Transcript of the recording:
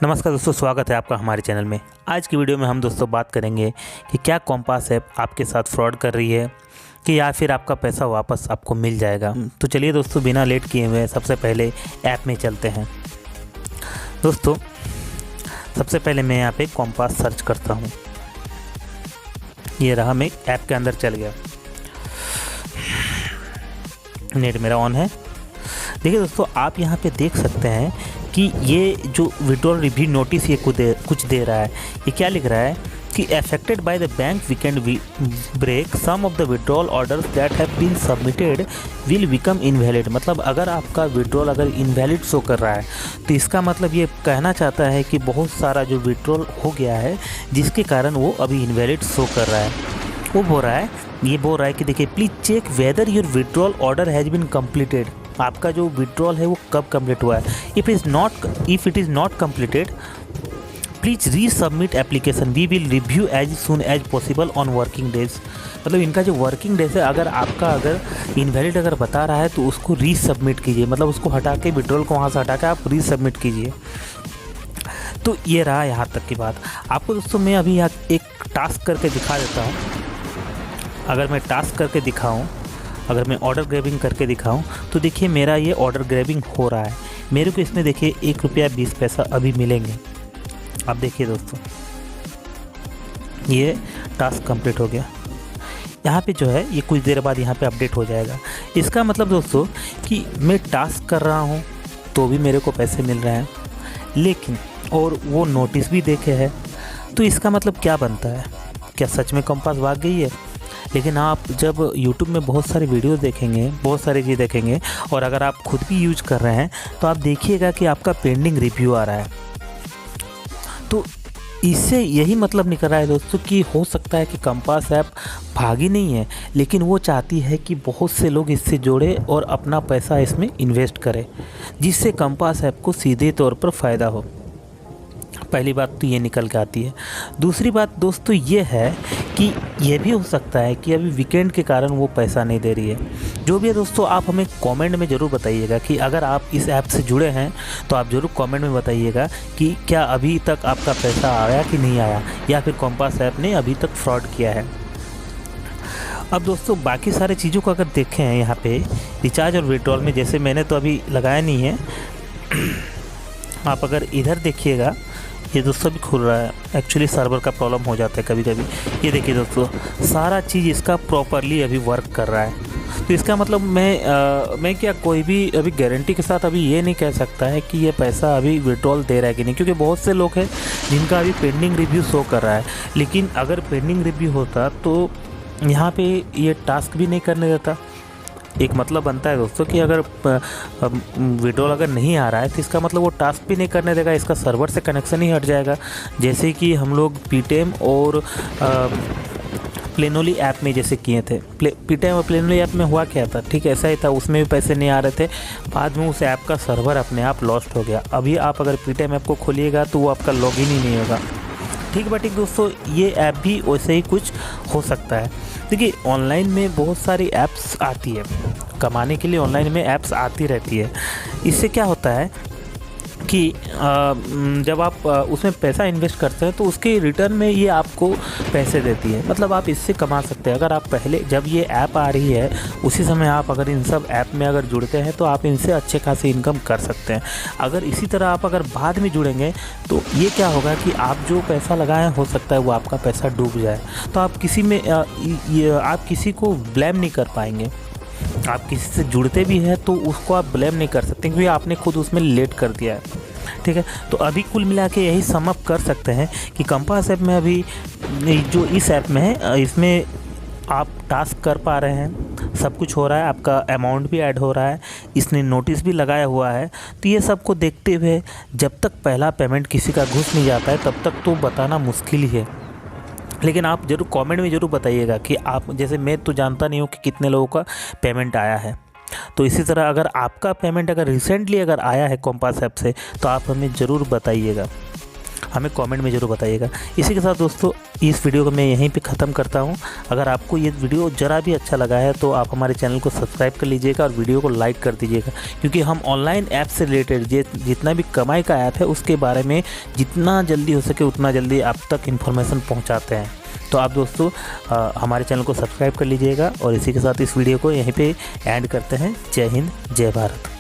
नमस्कार दोस्तों, स्वागत है आपका हमारे चैनल में। आज की वीडियो में हम दोस्तों बात करेंगे कि क्या कॉम्पास ऐप आपके साथ फ्रॉड कर रही है कि या फिर आपका पैसा वापस आपको मिल जाएगा। तो चलिए दोस्तों, बिना लेट किए हुए सबसे पहले ऐप में चलते हैं। दोस्तों सबसे पहले मैं यहाँ पे कॉम्पास सर्च करता हूँ। ये रहा, मैं ऐप के अंदर चल गया। नेट मेरा ऑन है। देखिए दोस्तों, आप यहाँ पे देख सकते हैं कि ये जो विड्रॉल रिव्यू नोटिस ये कुछ दे रहा है। ये क्या लिख रहा है कि affected by the bank weekend break some of the withdrawal orders that have been submitted will become invalid. मतलब अगर आपका विड्रॉल अगर इनवैलिड शो कर रहा है तो इसका मतलब ये कहना चाहता है कि बहुत सारा जो विड्रॉल हो गया है जिसके कारण वो अभी इनवैलिड शो कर रहा है। वो बोल रहा है कि देखिए, please check whether your withdrawal order has been completed. आपका जो विड्रॉल है वो कब कंप्लीट हुआ है। If it is not completed please resubmit application, we will review as soon as possible on working days. मतलब इनका जो वर्किंग डेज है, अगर इनवैलिड अगर बता रहा है तो उसको रीसबमिट कीजिए। मतलब उसको हटा के, विड्रॉल को वहाँ से हटा के आप रीसबमिट कीजिए। तो ये रहा यहाँ तक की बात। आपको दोस्तों मैं अभी यहाँ एक टास्क करके दिखा देता हूँ। अगर मैं टास्क करके दिखाऊँ, अगर मैं ऑर्डर ग्रैबिंग करके दिखाऊं तो देखिए मेरा ये ऑर्डर ग्रैबिंग हो रहा है। मेरे को इसमें देखिए ₹1.20 अभी मिलेंगे। अब देखिए दोस्तों, ये टास्क कंप्लीट हो गया। यहाँ पे जो है ये कुछ देर बाद यहाँ पे अपडेट हो जाएगा। इसका मतलब दोस्तों कि मैं टास्क कर रहा हूँ तो भी मेरे को पैसे मिल रहे हैं, लेकिन और वो नोटिस भी देखे है। तो इसका मतलब क्या बनता है? क्या सच में कॉम्पास भाग गई है? लेकिन आप जब YouTube में बहुत सारे वीडियो देखेंगे, बहुत सारी चीज़ देखेंगे, और अगर आप खुद भी यूज कर रहे हैं तो आप देखिएगा कि आपका पेंडिंग रिव्यू आ रहा है। तो इससे यही मतलब निकल रहा है दोस्तों कि हो सकता है कि कॉम्पास ऐप भागी नहीं है, लेकिन वो चाहती है कि बहुत से लोग इससे जुड़े और अपना पैसा इसमें इन्वेस्ट करें, जिससे कॉम्पास ऐप को सीधे तौर पर फ़ायदा हो। पहली बात तो ये निकल के आती है। दूसरी बात दोस्तों ये है कि ये भी हो सकता है कि अभी वीकेंड के कारण वो पैसा नहीं दे रही है। जो भी है दोस्तों, आप हमें कमेंट में ज़रूर बताइएगा कि अगर आप इस ऐप से जुड़े हैं तो आप ज़रूर कमेंट में बताइएगा कि क्या अभी तक आपका पैसा आया कि नहीं आया, या फिर कॉम्पास ऐप ने अभी तक फ्रॉड किया है। अब दोस्तों बाकी सारे चीज़ों को अगर देखें यहाँ पे रिचार्ज और विड्रॉल में, जैसे मैंने तो अभी लगाया नहीं है, आप अगर इधर देखिएगा, ये दोस्तों भी खुल रहा है। एक्चुअली सर्वर का प्रॉब्लम हो जाता है कभी कभी। ये देखिए दोस्तों, सारा चीज़ इसका प्रॉपरली अभी वर्क कर रहा है। तो इसका मतलब मैं क्या कोई भी अभी गारंटी के साथ अभी ये नहीं कह सकता है कि ये पैसा अभी विड्रॉल दे रहा है कि नहीं, क्योंकि बहुत से लोग हैं जिनका अभी पेंडिंग रिव्यू शो कर रहा है। लेकिन अगर पेंडिंग रिव्यू होता तो यहाँ पे ये टास्क भी नहीं करने देता। एक मतलब बनता है दोस्तों कि अगर विड्रॉल अगर नहीं आ रहा है तो इसका मतलब वो टास्क भी नहीं करने देगा, इसका सर्वर से कनेक्शन ही हट जाएगा। जैसे कि हम लोग पेटीएम और प्लेनोली ऐप में जैसे किए थे। पेटीएम और प्लेनोली ऐप में हुआ क्या था, ठीक ऐसा ही था। उसमें भी पैसे नहीं आ रहे थे, बाद में उस ऐप का सर्वर अपने आप लॉस्ट हो गया। अभी आप अगर पेटीएम ऐप को खोलिएगा तो वो आपका लॉगिन ही नहीं होगा। ठीक बा ठीक दोस्तों, ये ऐप भी वैसे ही कुछ हो सकता है। देखिए, ऑनलाइन में बहुत सारी ऐप्स आती है, कमाने के लिए ऑनलाइन में ऐप्स आती रहती है। इससे क्या होता है कि जब आप उसमें पैसा इन्वेस्ट करते हैं तो उसके रिटर्न में ये आपको पैसे देती है। मतलब आप इससे कमा सकते हैं। अगर आप पहले, जब ये ऐप आ रही है उसी समय आप अगर इन सब ऐप में अगर जुड़ते हैं तो आप इनसे अच्छे खासी इनकम कर सकते हैं। अगर इसी तरह आप अगर बाद में जुड़ेंगे तो ये क्या होगा कि आप जो पैसा लगाएं हो सकता है वो आपका पैसा डूब जाए। तो आप किसी को ब्लेम नहीं कर पाएंगे। आप किसी से जुड़ते भी हैं तो उसको आप ब्लेम नहीं कर सकते, क्योंकि आपने खुद उसमें लेट कर दिया है। ठीक है, तो अभी कुल मिला के यही सम अप कर सकते हैं कि कॉम्पास ऐप में अभी जो इस ऐप में है, इसमें आप टास्क कर पा रहे हैं, सब कुछ हो रहा है, आपका अमाउंट भी ऐड हो रहा है, इसने नोटिस भी लगाया हुआ है। तो ये सब को देखते हुए जब तक पहला पेमेंट किसी का घुस नहीं जाता है तब तक तो बताना मुश्किल ही है। लेकिन आप ज़रूर कमेंट में ज़रूर बताइएगा कि आप, जैसे मैं तो जानता नहीं हूँ कि कितने लोगों का पेमेंट आया है। तो इसी तरह अगर आपका पेमेंट अगर रिसेंटली अगर आया है कॉम्पास ऐप से तो आप हमें ज़रूर बताइएगा। हमें कमेंट में ज़रूर बताइएगा। इसी के साथ दोस्तों इस वीडियो को मैं यहीं पे ख़त्म करता हूँ। अगर आपको ये वीडियो ज़रा भी अच्छा लगा है तो आप हमारे चैनल को सब्सक्राइब कर लीजिएगा और वीडियो को लाइक कर दीजिएगा, क्योंकि हम ऑनलाइन ऐप से रिलेटेड जितना भी कमाई का ऐप है उसके बारे में जितना जल्दी हो सके उतना जल्दी आप तक इन्फॉर्मेशन पहुँचाते हैं। तो आप दोस्तों हमारे चैनल को सब्सक्राइब कर लीजिएगा और इसी के साथ इस वीडियो को यहीं पे एंड करते हैं। जय हिंद, जय भारत।